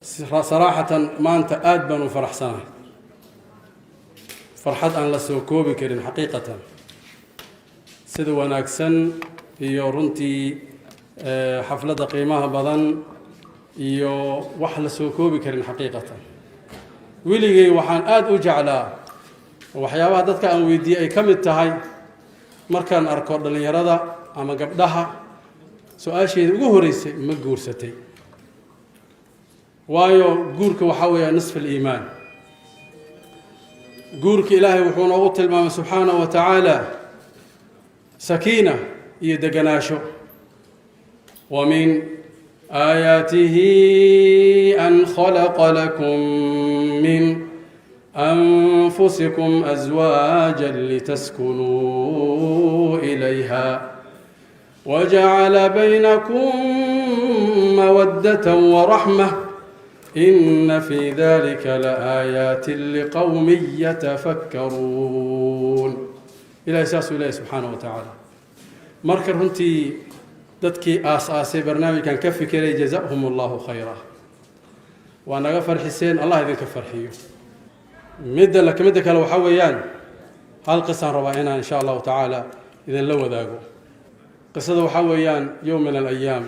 صراحة ما أنت آدبا وفرح سنة فرحت أن لسوكوبي كرين حقيقة سيدو وناكسن iyo runtii xafladda qiimaha badan iyo wax la soo koobi karin xaqiiqatan wiligay waxaan aad u jeclaa waxyaabaha dadka aan weydiiyay ay kamid tahay markaan arko dhalinyarada ama gabdhaha su'aasheeda ugu horeysay ma guursatay waayo guurka waxa weeye nisf al-iimaan guurka ilaahay wuxuu noogu tilmaamay subxaanahu wa tacaala sakiina يدقناشو ومن آياته أن خلق لكم من أنفسكم أزواجا لتسكنوا إليها وجعل بينكم مودة ورحمة إن في ذلك لآيات لقوم يتفكرون إلى أساس الله سبحانه وتعالى marka runtii dadkii aas-aasay barnaamijkan ka fikiray jazaahum allahu khayra waa naga farxiseen allah idinka farxiyo midda kale waxa weeyaan hal qisan rabaa inaan insha allahu tacaala idin la wadaago qisada waxa weeyaan yowm min alayaam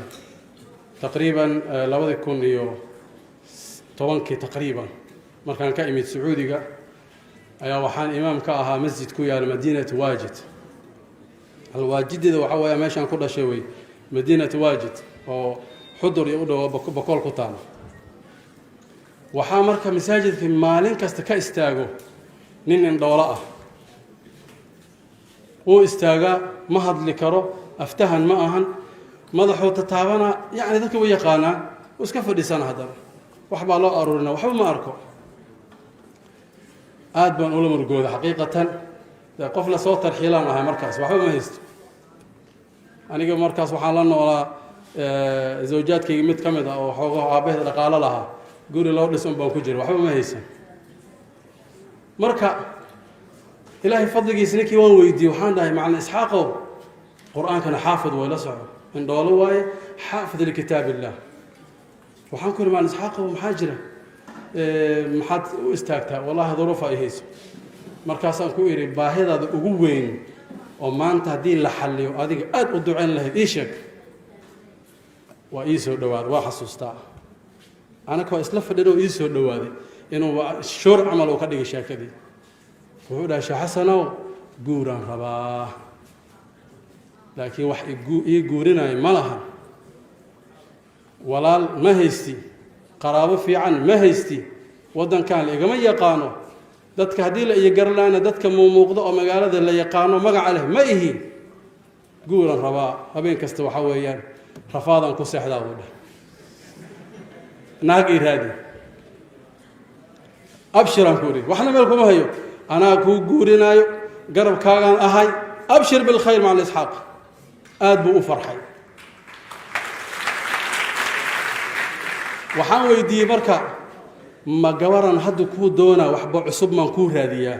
taqriiban 2010 taqriiban markaan ka imid sacuudiga ayaa waxaan imaam ka ahaa masjid ku yaala madiinatu waajid الواجد ده وحوي ماشان كل شيء مدينة واجد أو حضر يقولوا بكل قطان وحامر كمساجد في مالين كاستاجو نين دولاء هو استاجا مهد لكرو افتهن معهن مضحوا تتابعنا يعني ذاك ويقانا وسكفر لسان هذا وحب الله أرونا وحب ما أركو آدم أولو مرجود حقيقة قفلة صوت الحيلان هاي مركز وحب ما هيست أنا قبل مركز وحالنا ولا زوجات كي مت كمدا أو حقوق عبيه قال لها قولي لو لسون بنكجر وحب ما هيست مركز إلهي فضلك يسنكي وان ويدي وحان ده مع إسحاق القرآن كان حافظ ولا صعب إن دولوا حافظ لكتاب الله وحان كل مع إسحاق ومحاجرة محد استاكتها والله ظروفها يهيس markaasaan ku iri baahidada ugu weyn oo maanta hadii la xalliyo adiga aad u duceen lahayd ii sheeg waa ii soo dhawaad waa xasuustaa anaka waa isla fadhiyo ii soo dhawaaday inuu shoor amal uu ka dhigay sheekadii wuxuu dhahay Sheekh Xasanow guuraan rabaa laakiin wax ii guurinay ma laha walaal ma haysti qaraabo fiican ma haysti wadankan la igama yaqaano dadka hadii la iyo garlaana dadka muuqdo oo magaalada la yaqaano magac leh ma ihi guuran rabaa habeen kasta waxa weeyaan rafaadan ku seexdaa wada naag iraadi abshiran kuri waxna meel kuma hayo ana ku guurinaayo garabkaagan ahay abshir bil khayr ma ishaq aad buu u farxay waxaan weydiiyay marka ma gabaran hadda ku doona waxba cusub man ku raadiyaa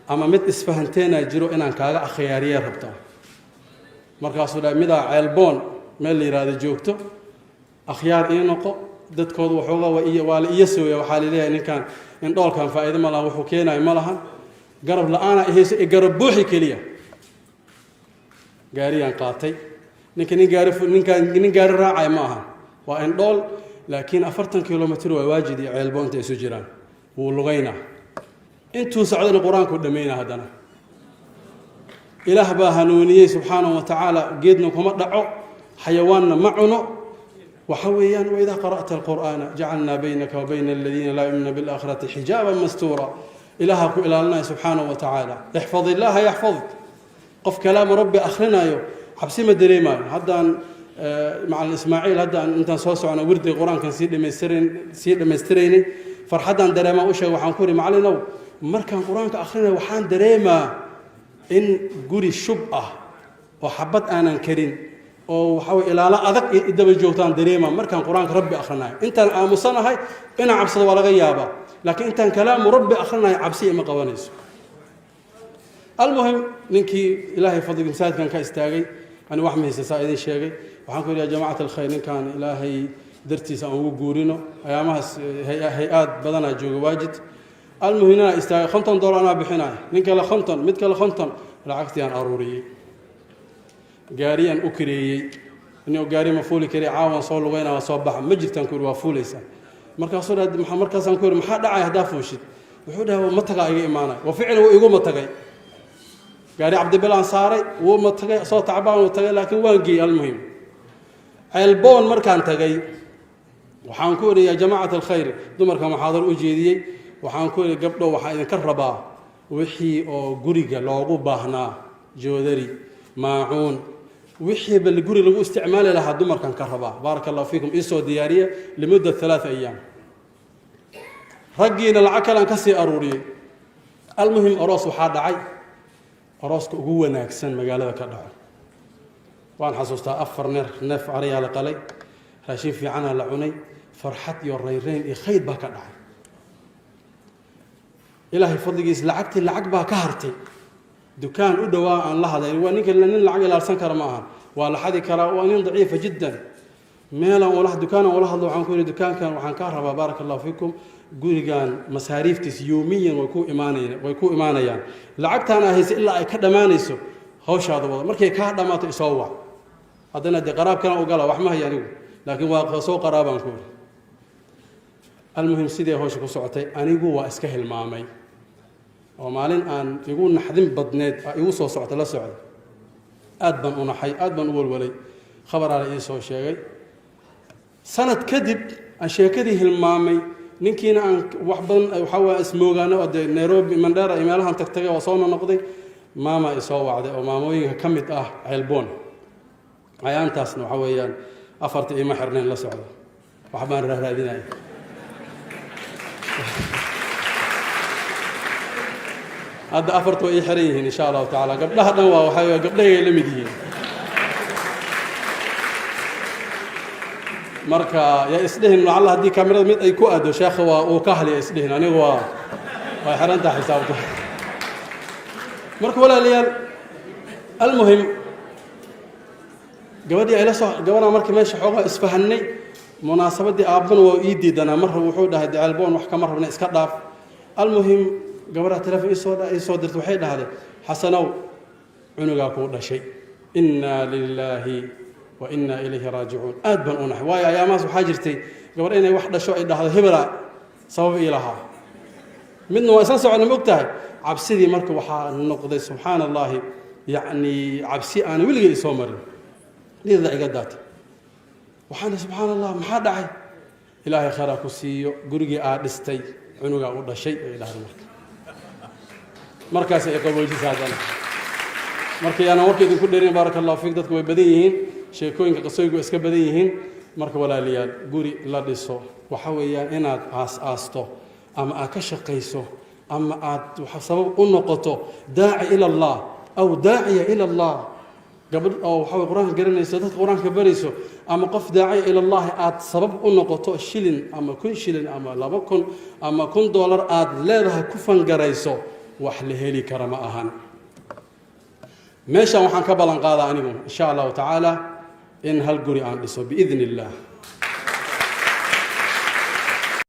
ama mid isfahanteena jiro inaan kaaga akhyaariye rabtaa markaasuu dhaamida ceelboon meel la yiraahdo joogto akhyaar ii noqo dadkoodu waxooga waa la iyo sooya waxa leeyahay ninkan in dhoolkan faa'iido ma laha wuxuu keenay ma laha garab la'aana ihayso garab buuxi kaliya gaariyan qaatay ninkan gaari raacay ma aha waa in dhool لكن 40 كيلومتر واجد عيلبونت ايسو جيران ولغينا انتو سعودنا القران كدمينا هدنا اله با هنونيه سبحانه وتعالى قيدنا كما دعو حيواننا معنا وحويان واذا قرات القران جعلنا بينك وبين الذين لا يؤمنون بالاخره حجابا مستورا الهك الى الله سبحانه وتعالى احفظ الله يحفظك قف كلام ربي اخرنا يو حبسي ما دريمان هذا مع الإسماعيل هذا أنت صوصوا أنا ورد القرآن كان سيد مستريني فرحدا دريما وشة وحنكوري معلنا مركان القرآن كأخرنا وحان دريما إن جوري الشبعة وحبت أنا كريم وحاول إلى لا أذق إدب الجوتان دريما مركان القرآن ربي أخرنا أنت مصنع هاي أنا عبصد ولا غيابة لكن أنت كلام ربي أخرنا عبسي ما قوانيس المهم نكي إلهي فضل مساعد كان كاستاجي أنا واحد من السائلين شيء وحنقول يا جماعة الخير إن كان إلهي dartiisa aan ugu guurino ayaamahaas hay-aad badanaa jooga waajid almuhimna istaaga $50 anaa bixinaya nin kale 50 mid kale 50 lacagtii aan aruuriyay gaariyaan u kireeyay inuu gaari ma fuuli kari caawan soo lugayna waa soo baxa ma jirtaan ku waa fuulaysa markaasoo markaasaan ku maxaa dhacay hadaa fuushid wuxuu dhahay ma taga iga imaanay wa ficil uu igu ma tagay gaari cabdibilaan saaray wuu ma tagay soo tacbaan uu tagay laakiin waan geeyay almuhim ceelboon markaan tagay waxaan ku oriyay jamaacada alkhayr dumarka muxaadar u jeediyay waxaan ku oriyay gabdho waxa idin ka rabaa wixii oo guriga loogu baahnaa joodari maacuun wixii bal guri lagu isticmaali lahaa dumarkan ka rabaa barakallahu fiikum isoo diyaariya limudda 3 ayyam raggiina lacag kale ka sii aruuriyay almuhim aroos waxa dhacay arooska ugu wanaagsan magaalada ka dhaco waan xasuustaa 4 neef ariya la qalay raashin fiican la cunay farxad iyo reereyn iyo khayr baa ka dhacay ilaahay fadligiisa lacag baa ka hartay dukaan u dhawaa aan la haday waa ninka nin lacag ilaalsan kara ma aha waa la xadi kara waa nin daciif jiddan meelan walaah dukaan wala hadlo waxaan ku yiri dukaankan waxaan ka rabaa barakallahu fiikum gurigan masaariiftiis yoomiyan way ku imaanayaan lacagtaan ahaysi ilaa ay ka dhamaanayso hawshaada wada markay ka dhamaato isoo wax hadana de qaraab kana u gala wax ma hayanigu laakiin waa soo qaraabaan ku almuhim sidii hawsha ku socotay anigu waa iska hilmaamay oo maalin aan igu naxdin badneed igu soo socota la socdo aad baan u naxay aad baan u walwalay khabar aan ii soo sheegay sanad kadib aan sheekadii hilmaamay ninkiina aan wax badan waxa waa ismoogaana oo Nairobi Mandera imeelahan tagtagay oo soo noqday maama ay soo wacday oo maamooyinka kamid ah ceelboon ayaantaasna waxa weeyaan afarta ima xirneen la socdo wax baan raadinay هذا أفرت وإيحريه إن شاء الله تعالى قبلها دوا وحيا قبلها لمديه مركا يا إسلهن الله هدي كاميرا ميت أي كؤد وشيخ وكهل يا إسلهن أنا هو وحرنت حسابته مركا ولا ليال المهم قبدي على صح قبنا مركا ماشي حوقة إسفهني مناسبة دي أبن وإيدي دنا مرة وحودة هدي علبون وحكا مرة من إسكتلاف المهم قبرها تلفي إيسو درت وحيد هذا حسنوا عنقا كل شيء إنا لله وإنا إليه راجعون أدبن أنح ويا يا ماس وحاجرتي قبر إني وحدة شو هذا هبرة صوب إلها منه أساس على مقتها عبسي مركب وحا النقضي سبحان الله يعني عبسي أنا ولقي سومر لذا عقدات وحنا سبحان الله ما حد داعي إلهي خيرك وسيو قرقي آدستي عنقا كل شيء إلهي المركب markaas ay qabowjisadaan markii aan warkeedu ku dheerin barakallahu fiik dadku way badan yihiin sheekooyinka qasooyinka iska badan yihiin marka walaaliyaal guri la dhiso waxa weeyaan inaad aasto ama aad ka shaqeyso ama aad waxa sabab u noqoto daaci ila Allah aw daaciya ila Allah gabadh oo waxa quraanka garanayso dadka quraanka barayso ama qof daaciya ila Allah aad sabab u noqoto shilin ama kun shilin ama 2,000 ama $1,000 aad leedahay ku fangarayso wax la heli kara ma ahan meeshan waxaan ka balan qaadaa anigu insha Allah ta'ala in hal guri aan dhiso biidnillah